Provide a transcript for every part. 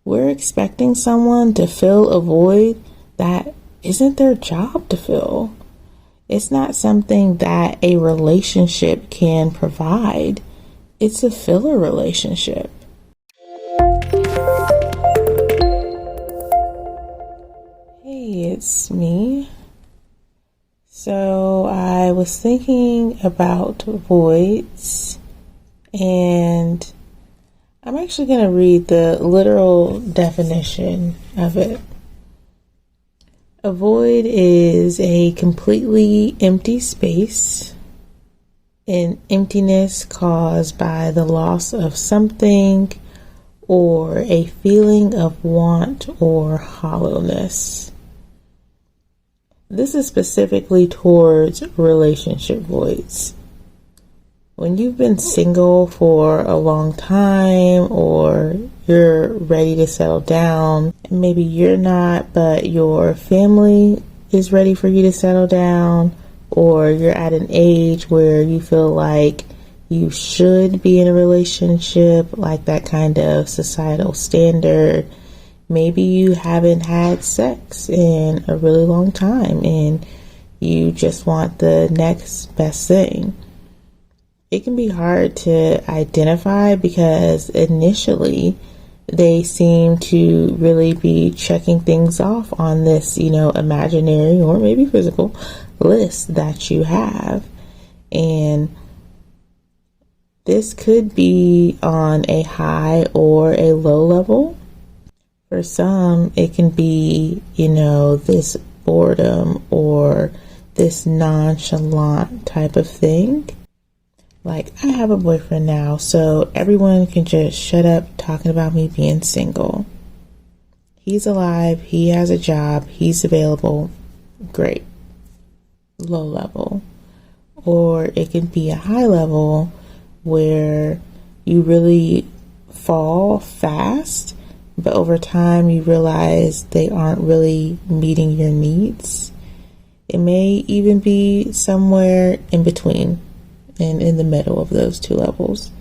We're expecting someone to fill a void that isn't their job to fill. It's not something that a relationship can provide. It's a filler relationship. Hey, it's me. So I was thinking about voids, and I'm actually going to read the literal definition of it. A void is a completely empty space, an emptiness caused by the loss of something or a feeling of want or hollowness. This is specifically towards relationship voids. When you've been single for a long time, or you're ready to settle down, maybe you're not, but your family is ready for you to settle down, or you're at an age where you feel like you should be in a relationship, like that kind of societal standard. Maybe you haven't had sex in a really long time and you just want the next best thing. It can be hard to identify because initially they seem to really be checking things off on this, imaginary or maybe physical list that you have. And this could be on a high or a low level. For some, it can be, this boredom or this nonchalant type of thing. Like, I have a boyfriend now, so everyone can just shut up talking about me being single. He's alive, he has a job, he's available. Great. Low level. Or it can be a high level where you really fall fast, but over time you realize they aren't really meeting your needs. It may even be somewhere in between and in the middle of those two levels.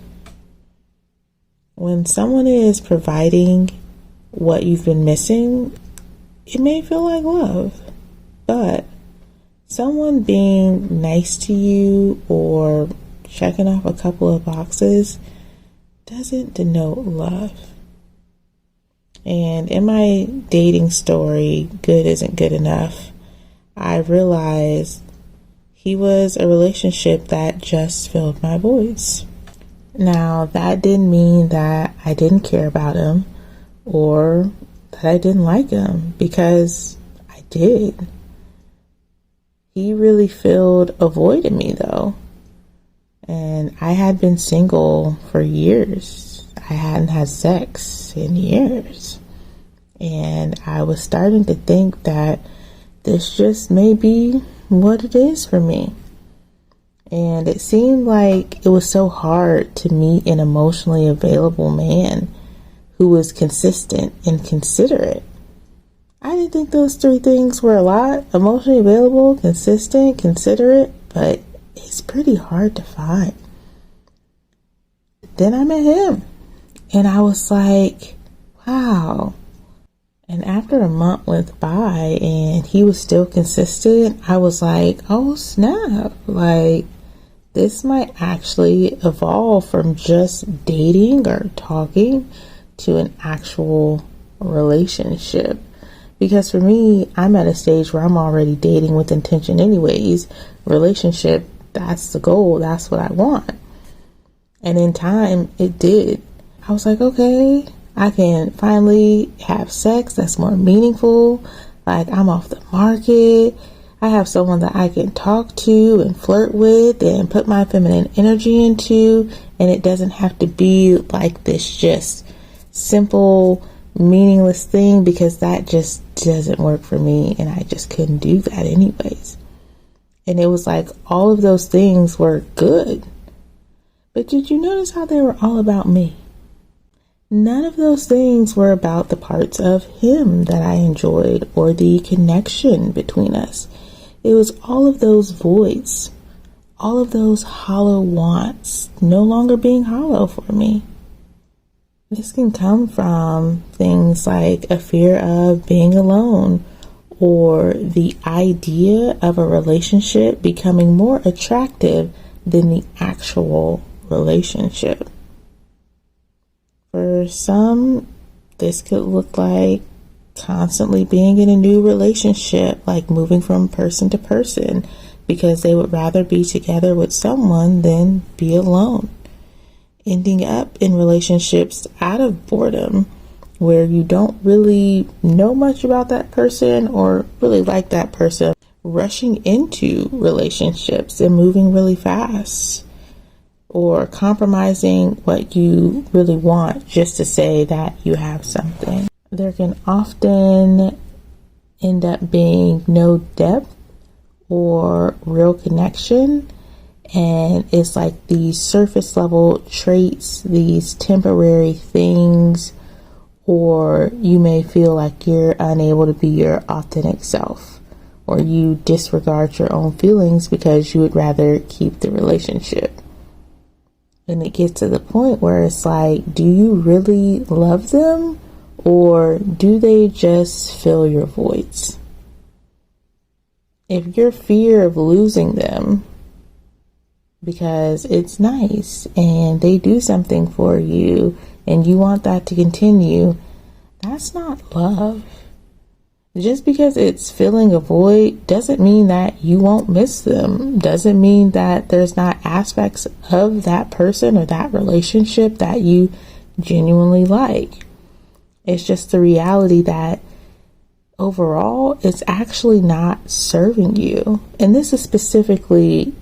When someone is providing what you've been missing, it may feel like love, but someone being nice to you or checking off a couple of boxes doesn't denote love. And in my dating story, Good Isn't Good Enough, I realized he was a relationship that just filled my voids. Now, that didn't mean that I didn't care about him or that I didn't like him, because I did. He really filled a void in me, though. And I had been single for years. I hadn't had sex in years. And I was starting to think that this just may be what it is for me. And it seemed like it was so hard to meet an emotionally available man who was consistent and considerate. I didn't think those three things were a lot: emotionally available, consistent, considerate, but it's pretty hard to find. Then I met him and I was like, wow. And after a month went by and he was still consistent, I was like, oh snap, like this might actually evolve from just dating or talking to an actual relationship. Because for me, I'm at a stage where I'm already dating with intention anyways. Relationship, that's the goal, that's what I want. And in time, it did. I was like, okay, I can finally have sex that's more meaningful. Like, I'm off the market. I have someone that I can talk to and flirt with and put my feminine energy into. And it doesn't have to be like this just simple, meaningless thing, because that just doesn't work for me. And I just couldn't do that anyways. And it was like all of those things were good. But did you notice how they were all about me? None of those things were about the parts of him that I enjoyed or the connection between us. It was all of those voids, all of those hollow wants no longer being hollow for me. This can come from things like a fear of being alone or the idea of a relationship becoming more attractive than the actual relationship. For some, this could look like constantly being in a new relationship, like moving from person to person, because they would rather be together with someone than be alone. Ending up in relationships out of boredom, where you don't really know much about that person or really like that person. Rushing into relationships and moving really fast, or compromising what you really want just to say that you have something. There can often end up being no depth or real connection, and it's like these surface level traits, these temporary things, or you may feel like you're unable to be your authentic self, or you disregard your own feelings because you would rather keep the relationship. And it gets to the point where it's like, do you really love them, or do they just fill your voids? If your fear of losing them because it's nice and they do something for you and you want that to continue, that's not love. Just because it's filling a void doesn't mean that you won't miss them. Doesn't mean that there's not aspects of that person or that relationship that you genuinely like. It's just the reality that overall it's actually not serving you. And this is specifically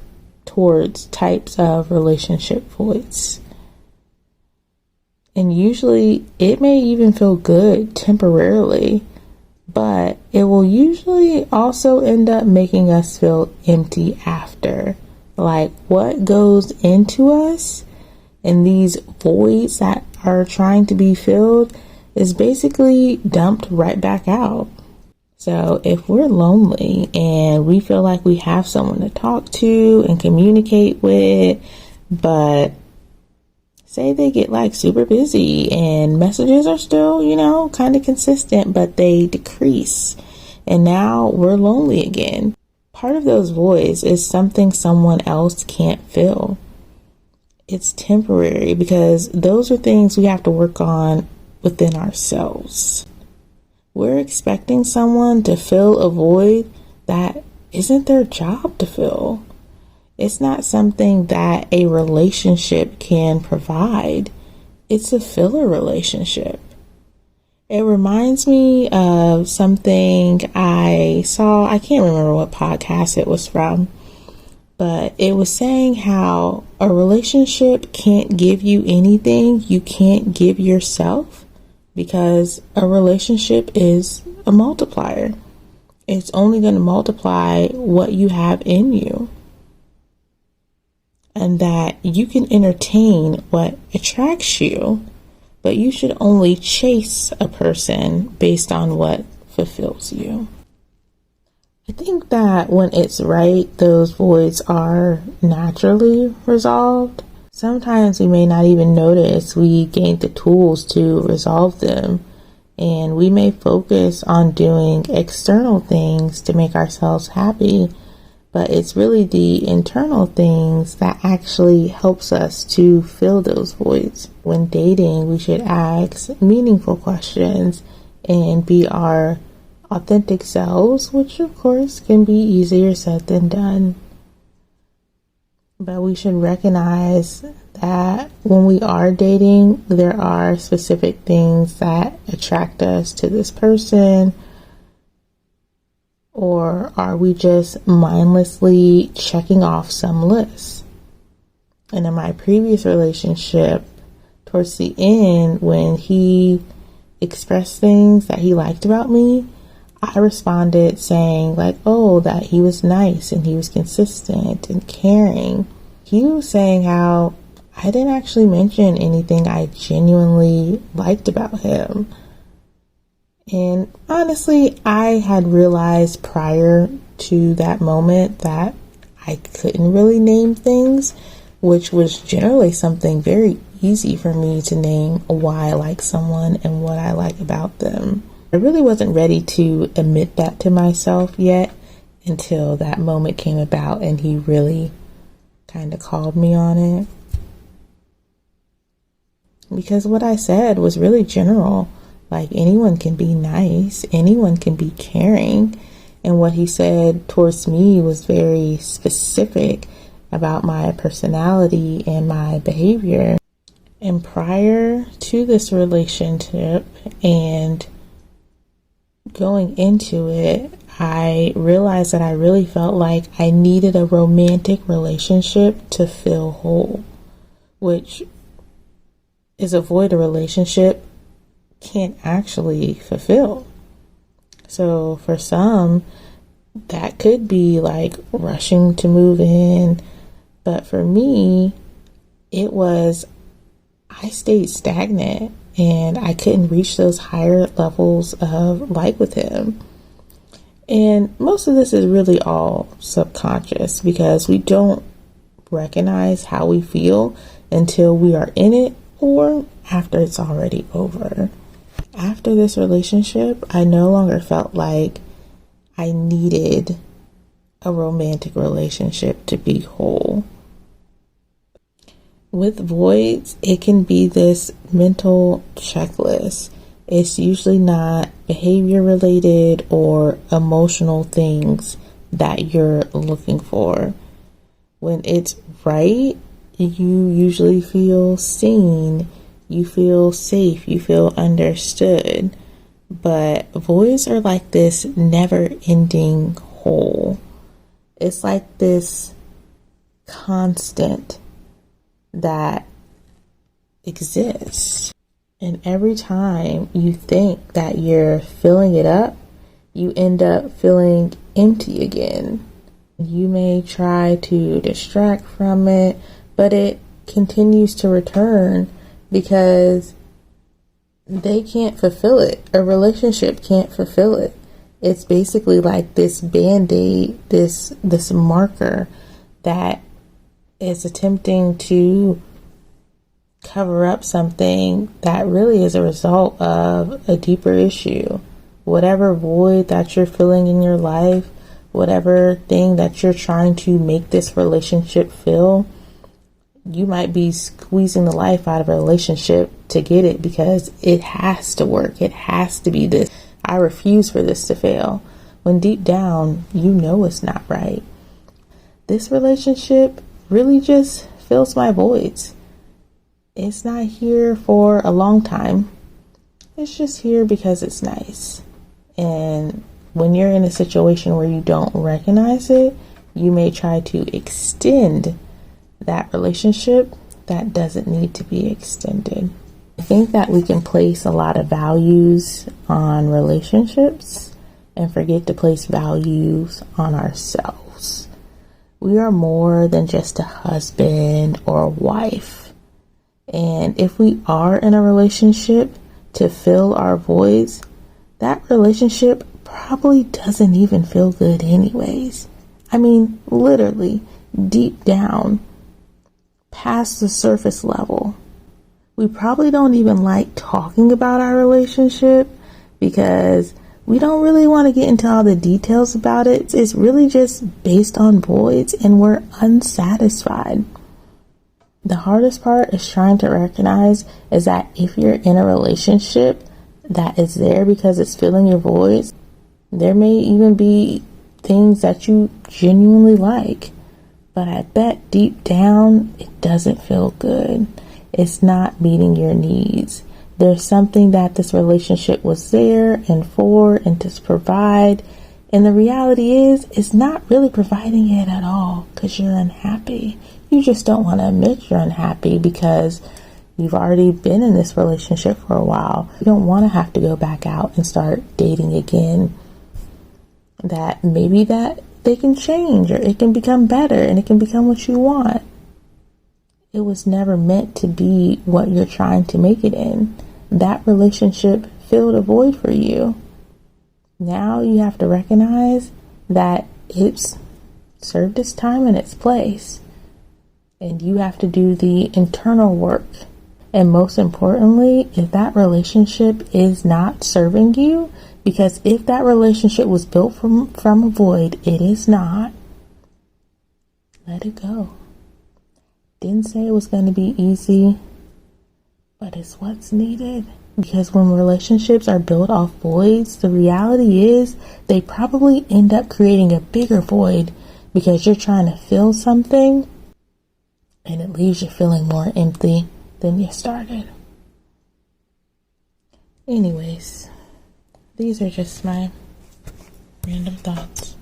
towards types of relationship voids. And usually it may even feel good temporarily, but it will usually also end up making us feel empty after. Like what goes into us and these voids that are trying to be filled is basically dumped right back out. So if we're lonely and we feel like we have someone to talk to and communicate with, but say they get like super busy and messages are still, kind of consistent, but they decrease, and now we're lonely again. Part of those voids is something someone else can't fill. It's temporary because those are things we have to work on within ourselves. We're expecting someone to fill a void that isn't their job to fill. It's not something that a relationship can provide. It's a filler relationship. It reminds me of something I saw. I can't remember what podcast it was from, but it was saying how a relationship can't give you anything you can't give yourself, because a relationship is a multiplier. It's only going to multiply what you have in you. And that you can entertain what attracts you, but you should only chase a person based on what fulfills you. I think that when it's right, those voids are naturally resolved. Sometimes we may not even notice we gained the tools to resolve them, and we may focus on doing external things to make ourselves happy, but it's really the internal things that actually helps us to fill those voids. When dating, we should ask meaningful questions and be our authentic selves, which of course can be easier said than done. But we should recognize that when we are dating, there are specific things that attract us to this person. Or are we just mindlessly checking off some list? And in my previous relationship, towards the end, when he expressed things that he liked about me, I responded saying that he was nice and he was consistent and caring. He was saying how I didn't actually mention anything I genuinely liked about him. And honestly, I had realized prior to that moment that I couldn't really name things, which was generally something very easy for me to name why I like someone and what I like about them. I really wasn't ready to admit that to myself yet until that moment came about and he really kind of called me on it. Because what I said was really general. Like, anyone can be nice, anyone can be caring. And what he said towards me was very specific about my personality and my behavior. And prior to this relationship and going into it, I realized that I really felt like I needed a romantic relationship to feel whole, which is a void a relationship can't actually fulfill. So for some, that could be like rushing to move in. But for me, it was, I stayed stagnant and I couldn't reach those higher levels of like with him. And most of this is really all subconscious because we don't recognize how we feel until we are in it or after it's already over. After this relationship, I no longer felt like I needed a romantic relationship to be whole. With voids, it can be this mental checklist. It's usually not behavior related or emotional things that you're looking for. When it's right, you usually feel seen, you feel safe, you feel understood. But voids are like this never-ending hole. It's like this constant that exists. And every time you think that you're filling it up, you end up feeling empty again. You may try to distract from it, but it continues to return because they can't fulfill it. A relationship can't fulfill it. It's basically like this band-aid, this marker that is attempting to cover up something that really is a result of a deeper issue. Whatever void that you're filling in your life, whatever thing that you're trying to make this relationship fill, you might be squeezing the life out of a relationship to get it because it has to work. It has to be this. I refuse for this to fail. When deep down, you know it's not right. This relationship really just fills my voids. It's not here for a long time. It's just here because it's nice. And when you're in a situation where you don't recognize it, you may try to extend that relationship that doesn't need to be extended. I think that we can place a lot of values on relationships and forget to place values on ourselves. We are more than just a husband or a wife. And if we are in a relationship to fill our voids, that relationship probably doesn't even feel good anyways. I mean, literally, deep down, past the surface level. We probably don't even like talking about our relationship because we don't really want to get into all the details about it. It's really just based on voids and we're unsatisfied. The hardest part is trying to recognize is that if you're in a relationship that is there because it's filling your voids, there may even be things that you genuinely like. But I bet deep down, it doesn't feel good. It's not meeting your needs. There's something that this relationship was there and for and to provide. And the reality is, it's not really providing it at all because you're unhappy. You just don't want to admit you're unhappy because you've already been in this relationship for a while. You don't want to have to go back out and start dating again. That maybe that they can change or it can become better and it can become what you want. It was never meant to be what you're trying to make it in. That relationship filled a void for you. Now you have to recognize that it's served its time and its place. And you have to do the internal work And most importantly, if that relationship is not serving you, because if that relationship was built from a void, it is not. Let it go. Didn't say it was going to be easy, but it's what's needed. Because when relationships are built off voids, the reality is they probably end up creating a bigger void because you're trying to fill something and it leaves you feeling more empty than you started. Anyways, these are just my random thoughts.